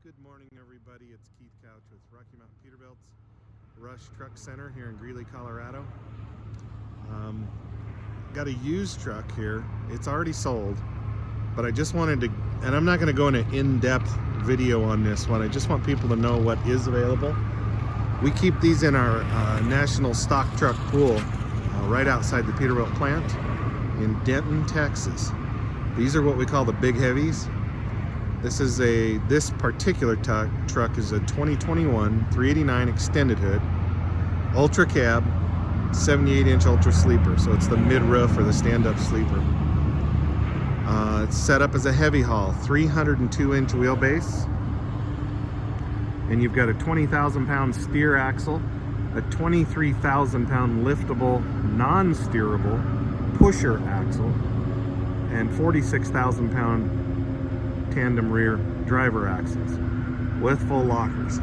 Good morning, everybody. It's Keith Couch with Rocky Mountain Peterbilt's Rush Truck Center here in Greeley, Colorado. Got a used truck here. It's already sold, but I just wanted to, and I'm not going to go into in-depth video on this one. I just want people to know what is available. We keep these in our national stock truck pool right outside the Peterbilt plant in Denton, Texas. These are what we call the big heavies. This particular truck is a 2021 389 extended hood, ultra cab, 78-inch ultra sleeper. So it's the mid-roof or the stand-up sleeper. It's set up as a heavy haul, 302-inch wheelbase, and you've got a 20,000-pound steer axle, a 23,000-pound liftable non-steerable pusher axle, and 46,000-pound tandem rear driver axles with full lockers.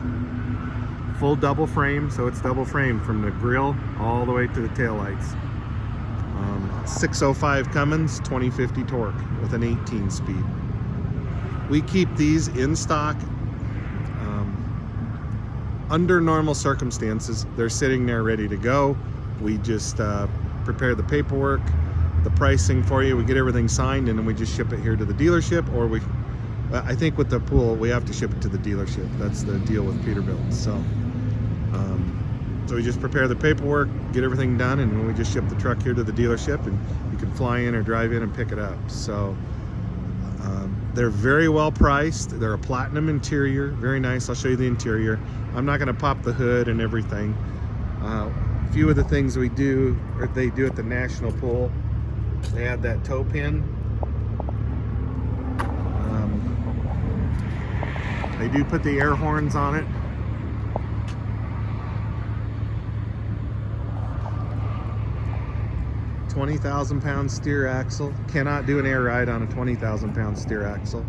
Full double frame, so it's double frame from the grill all the way to the taillights. 605 Cummins 2050 torque with an 18 speed. We keep these in stock. Under normal circumstances, they're sitting there ready to go. We just prepare the paperwork, the pricing for you. We get everything signed, and then we just ship it here to the dealership, or I think with the pool, we have to ship it to the dealership. That's the deal with Peterbilt. So we just prepare the paperwork, get everything done, and then we just ship the truck here to the dealership, and you can fly in or drive in and pick it up. So they're very well priced. They're a platinum interior, very nice. I'll show you the interior. I'm not going to pop the hood and everything. A few of the things we do, or they do at the national pool, they add that toe pin. They do put the air horns on it. $20,000-pound steer axle. Cannot do an air ride on a 20,000-pound steer axle.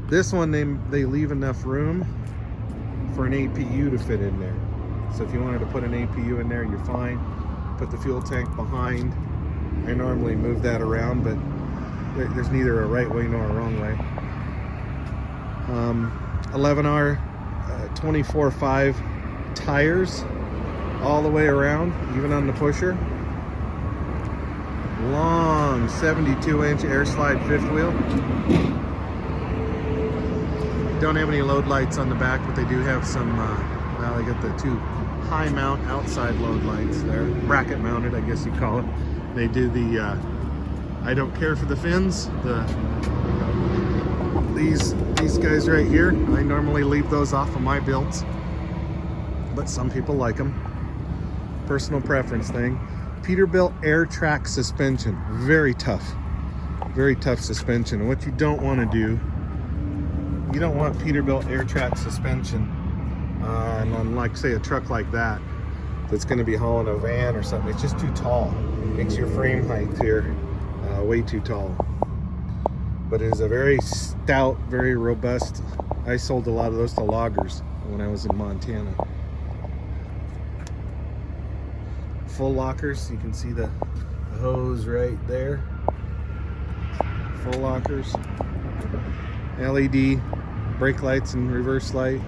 This one, they leave enough room for an APU to fit in there. So if you wanted to put an APU in there, you're fine. Put the fuel tank behind. I normally move that around, but there's neither a right way nor a wrong way. 11R 24/5 tires all the way around, even on the pusher. Long 72-inch air slide fifth wheel. Don't have any load lights on the back, but they do have some, well, they got the two high mount outside load lights there, bracket mounted, I guess you call it. They do the I don't care for the fins, these guys right here. I normally leave those off of my builds, but some people like them. Personal preference thing. Peterbilt air track suspension, very tough suspension. And what you don't want to do, you don't want Peterbilt air track suspension on, like, say, a truck like that that's going to be hauling a van or something. It's just too tall. It makes your frame height here way too tall. But it is a very stout, very robust. I sold a lot of those to loggers when I was in Montana. Full lockers, you can see the hose right there. Full lockers. LED brake lights and reverse light.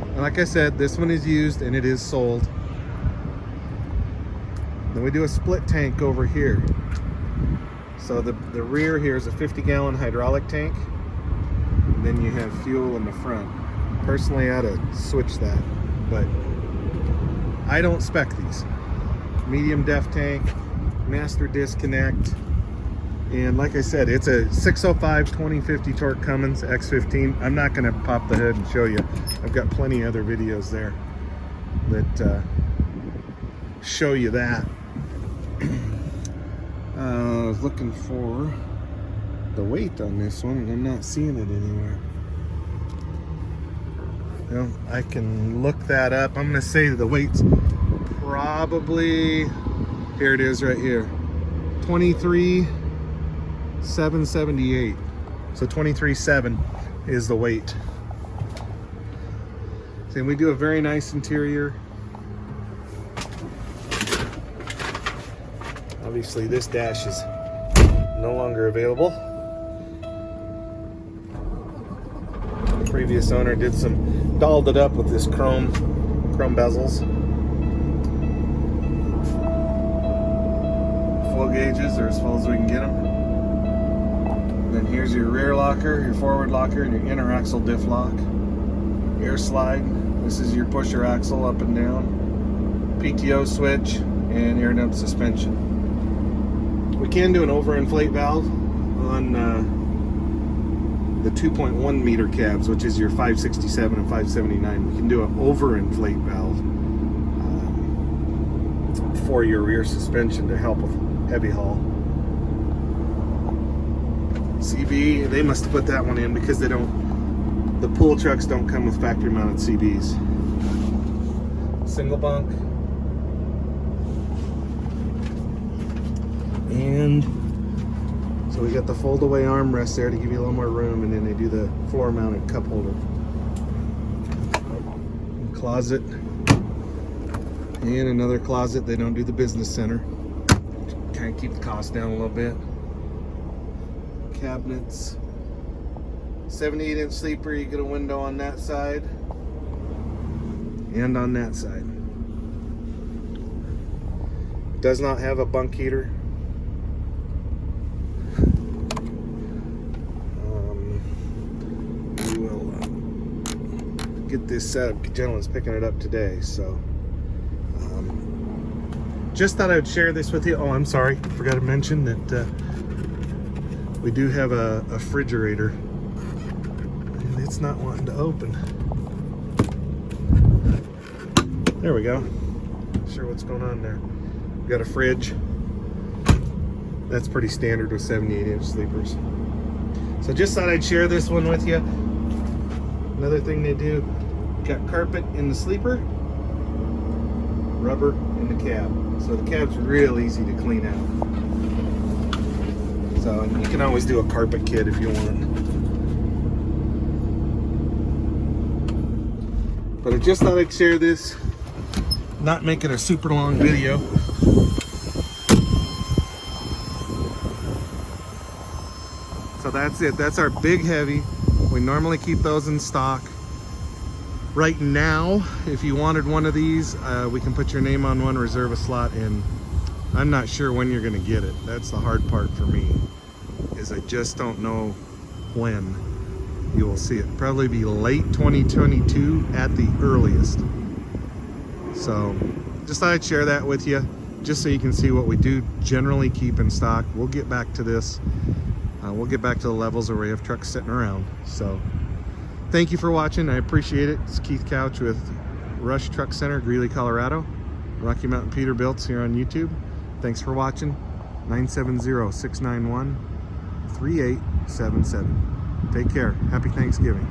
And like I said, this one is used and it is sold. Then we do a split tank over here. So the rear here is a 50-gallon hydraulic tank. And then you have fuel in the front. Personally, I ought to switch that, but I don't spec these. Medium depth tank, master disconnect, and like I said, it's a 605 2050 torque Cummins X15. I'm not going to pop the hood and show you. I've got plenty of other videos there that show you that. I was looking for the weight on this one, and I'm not seeing it anywhere. Well, I can look that up. I'm going to say the weight's probably, here it is right here, 23,778. So 23,7 is the weight. So we do a very nice interior. Obviously this dash is no longer available. previous owner did some, dolled it up with this chrome bezels. Full gauges, or as full as we can get them. And then here's your rear locker, your forward locker, and your inner axle diff lock. Air slide. This is your pusher axle up and down. PTO switch and air dump suspension. We can do an overinflate valve on the 2.1 meter cabs, which is your 567 and 579. We can do an overinflate valve for your rear suspension to help with heavy haul. CB, they must have put that one in because they don't, the pool trucks don't come with factory mounted CBs. Single bunk. And so we got the fold away armrest there to give you a little more room, and then they do the floor mounted cup holder. Closet. And another closet. They don't do the business center. Kind of keep the cost down a little bit. Cabinets. 78-inch sleeper. You get a window on that side and on that side. Does not have a bunk heater. We will get this set up. Gentleman's picking it up today, so just thought I would share this with you. Oh, I'm sorry, forgot to mention that we do have a refrigerator, and it's not wanting to open. There we go. Not sure what's going on there. We got a fridge. That's pretty standard with 78-inch sleepers. So just thought I'd share this one with you. Another thing they do, got carpet in the sleeper, rubber in the cab. So the cab's real easy to clean out. So you can always do a carpet kit if you want. But I just thought I'd share this, not make it a super long video. So that's it. That's our big heavy. We normally keep those in stock. Right now, if you wanted one of these, we can put your name on one, reserve a slot, and I'm not sure when you're gonna get it. That's the hard part for me, is I just don't know when you will see it. Probably be late 2022 at the earliest. So just thought I'd share that with you, just so you can see what we do generally keep in stock. We'll get back to this. We'll get back to the levels where we have trucks sitting around. So thank you for watching. I appreciate it. It's Keith Couch with Rush Truck Center, Greeley, Colorado. Rocky Mountain Peterbilts here on YouTube. Thanks for watching. 970-691-3877. Take care. Happy Thanksgiving.